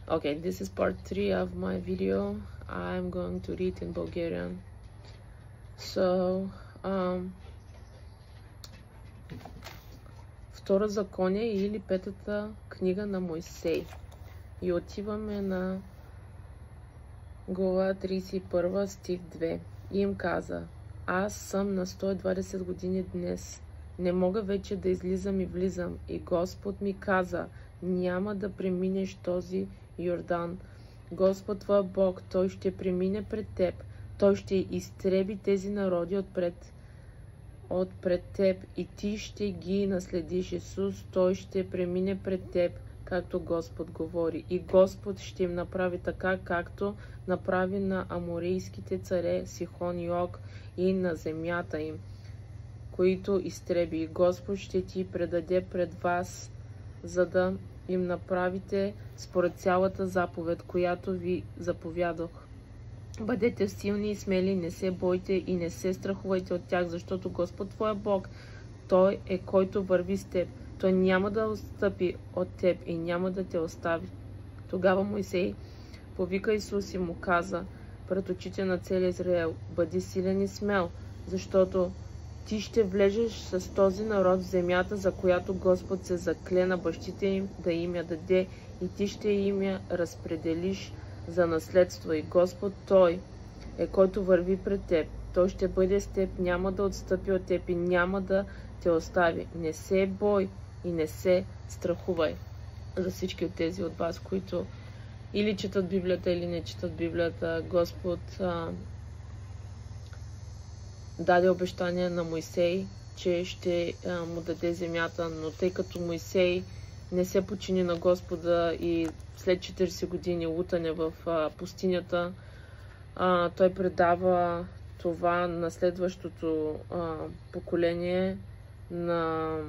Okay, this is part 3 of my video. I'm going to read in Bulgarian. So, Втора законие или петата книга на Мойсей. И отиваме на глава 31, стих 2. И им каза: аз съм на 120 години днес. Не мога вече да излизам и влизам. И Господ ми каза: няма да преминеш този Йордан. Господ твой Бог, Той ще премине пред теб. Той ще изтреби тези народи отпред теб и ти ще ги наследиш. Исус, Той ще премине пред теб, както Господ говори. И Господ ще им направи така, както направи на аморийските царе Сихон и Ог и на земята им, които изтреби. И Господ ще ти предаде пред вас, за да им направите според цялата заповед, която ви заповядах. Бъдете силни и смели, не се бойте и не се страхувайте от тях, защото Господ твоя Бог, Той е който върви с теб. Той няма да отстъпи от теб и няма да те остави. Тогава Мойсей повика Исус и му каза пред очите на целия Израел: бъди силен и смел, защото ти ще влезеш с този народ в земята, за която Господ се закле на бащите им да им я даде, и ти ще им я разпределиш за наследство. И Господ Той е който върви пред теб. Той ще бъде с теб, няма да отстъпи от теб и няма да те остави. Не се бой и не се страхувай. За всички от тези от вас, които или четат Библията, или не четат Библията, Господ даде обещание на Мойсей, че ще му даде земята, но тъй като Мойсей не се подчини на Господа и след 40 години лутане в пустинята, той предава това на следващото поколение на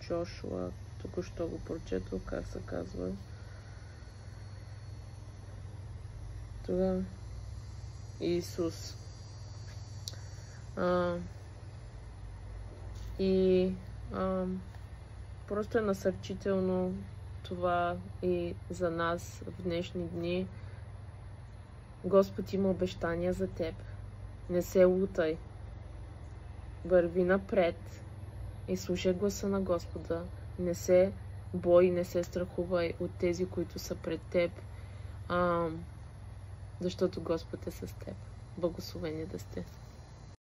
Джошуа. Току-що го прочетох, как се казва. Това Исус. Просто е насърчително това и за нас в днешни дни. Господ има обещания за теб. Не се лутай. Върви напред и слушай гласа на Господа. Не се бой, не се страхувай от тези, които са пред теб, защото Господ е с теб. Благословени да сте.